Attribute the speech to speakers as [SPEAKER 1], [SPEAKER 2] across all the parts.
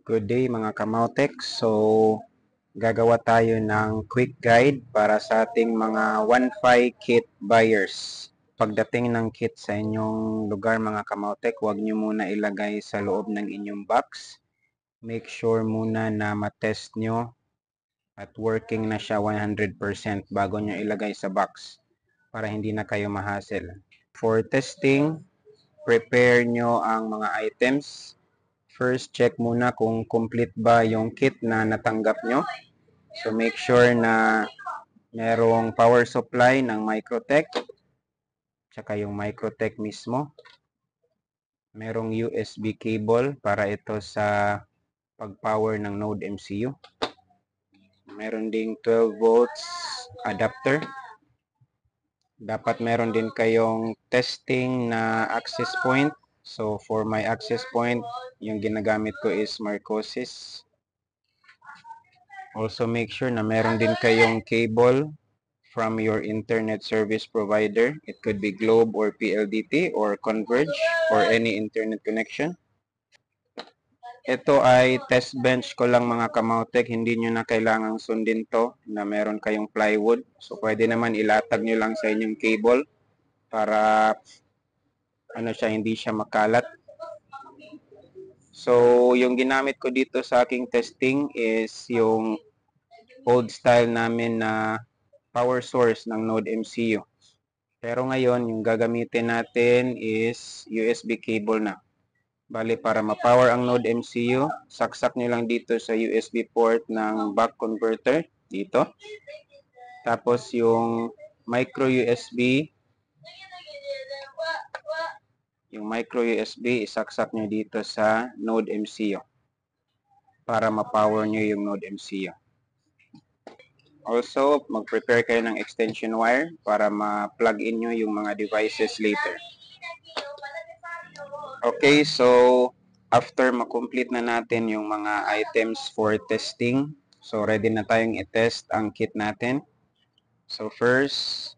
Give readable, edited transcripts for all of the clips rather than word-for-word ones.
[SPEAKER 1] Good day mga Kamautek. So, gagawa tayo ng quick guide para sa ating mga Wi-Fi kit buyers. Pagdating ng kit sa inyong lugar mga Kamautek, huwag nyo muna ilagay sa loob ng inyong box. Make sure muna na matest nyo at working na siya 100% bago nyo ilagay sa box para hindi na kayo ma-hassle. For testing, prepare nyo ang mga items. First, check muna kung complete ba yung kit na natanggap nyo. So, make sure na merong power supply ng Microtech, tsaka yung Microtech mismo. Merong USB cable para ito sa pag-power ng Node MCU. Meron ding 12 volts adapter. Dapat meron din kayong testing na access point. So, for my access point, yung ginagamit ko is Marcosys. Also, make sure na meron din kayong cable from your internet service provider. It could be Globe or PLDT or Converge or any internet connection. Ito ay test bench ko lang mga Kamautek. Hindi nyo na kailangang sundin to na meron kayong plywood. So, pwede naman ilatag nyo lang sa inyong cable para hindi siya makalat. So, yung ginamit ko dito sa aking testing is yung old style namin na power source ng Node MCU. Pero ngayon, yung gagamitin natin is USB cable na. Bali, para ma-power ang Node MCU, saksak nyo lang dito sa USB port ng buck converter, dito. Tapos yung micro USB, isaksak nyo dito sa Node MCU para ma-power nyo yung Node MCU. Also, mag-prepare kayo ng extension wire para ma-plug in nyo yung mga devices later. Okay, so after ma-complete na natin yung mga items for testing, so ready na tayong i-test ang kit natin. So first,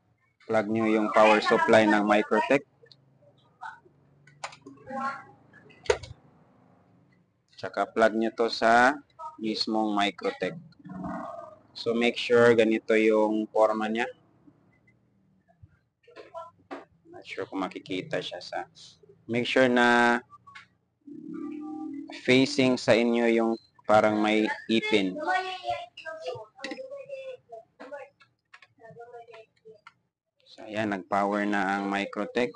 [SPEAKER 1] plug nyo yung power supply ng Microtech. Tsaka plug nyo to sa mismong Microtech. So make sure ganito yung forma niya. Not sure kung makikita siya sa... Make sure na facing sa inyo yung parang may ipin. So ayan, nag-power na ang Microtech.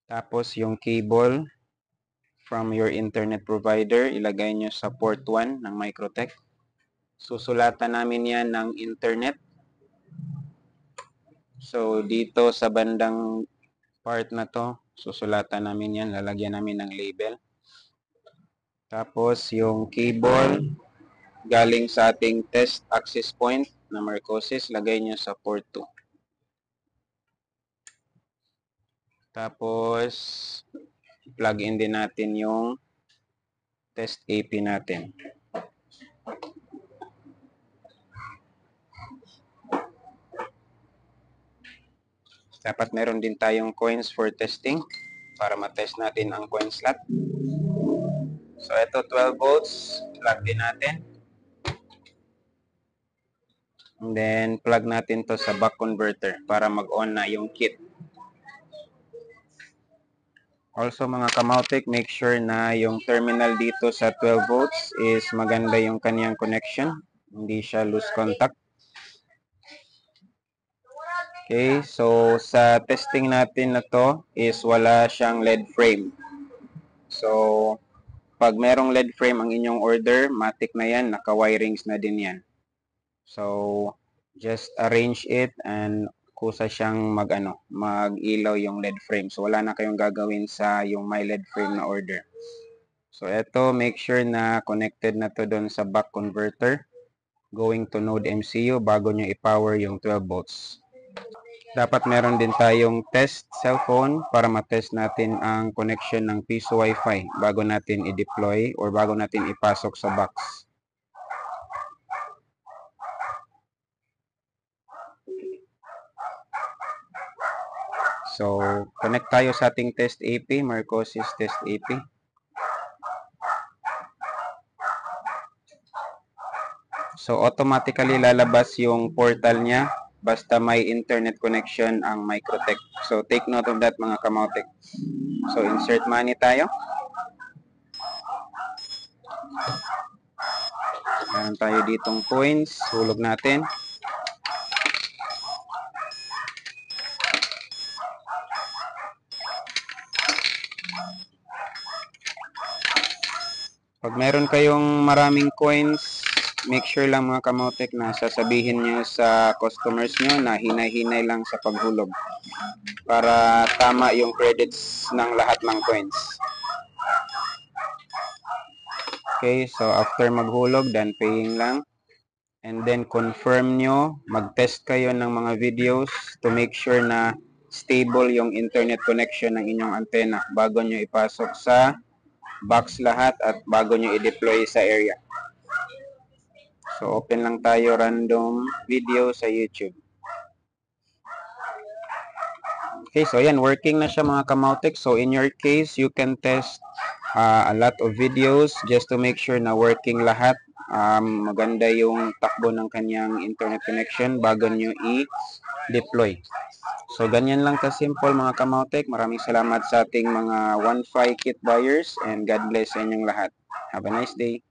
[SPEAKER 1] Tapos yung cable from your internet provider, ilagay nyo sa port 1 ng Microtech. Susulatan namin yan ng internet. So dito sa bandang part na to, susulatan namin yan, lalagyan namin ng label. Tapos yung cable galing sa ating test access point na Marcosys, lagay nyo sa port 2. Tapos plug in din natin yung test AP natin. Dapat meron din tayong coins for testing para matest natin ang coin slot. So ito 12 volts, plug din natin. And then plug natin to sa buck converter para mag-on na yung kit. Also mga Kamautek, make sure na yung terminal dito sa 12 volts is maganda yung kanyang connection. Hindi siya loose contact. Okay, so sa testing natin na to is wala siyang LED frame. So, pag merong LED frame ang inyong order, matik na yan, naka-wirings na din yan. So, just arrange it and kusa siyang mag-ilaw yung LED frame. So, wala na kayong gagawin sa yung may LED frame na order. So, eto, make sure na connected na to doon sa buck converter going to Node MCU bago nyo i-power yung 12 volts. Dapat meron din tayong test cellphone para matest natin ang connection ng piso Wi-Fi bago natin i-deploy or bago natin ipasok sa box. So, connect tayo sa ating test AP, Marcosys test AP. So automatically lalabas yung portal niya basta may internet connection ang Microtech. So take note of that mga kamotek. So insert money tayo. Meron tayo ditong coins. Hulog natin. Pag meron kayong maraming coins, make sure lang mga kamotek na sasabihin nyo sa customers nyo na hinay-hinay lang sa paghulog para tama yung credits ng lahat ng coins. Okay, so after maghulog, done paying lang. And then confirm nyo, mag-test kayo ng mga videos to make sure na stable yung internet connection ng inyong antena bago nyo ipasok sa box lahat at bago nyo i-deploy sa area. So open lang tayo random video sa YouTube. Okay, so ayan, working na siya mga kamotek. So in your case, you can test a lot of videos just to make sure na working lahat. Maganda yung takbo ng kanyang internet connection bago nyo i-deploy. So, ganyan lang ka-simple mga kamotek. Maraming salamat sa ating mga 1.5 kit buyers and God bless sa inyong lahat. Have a nice day.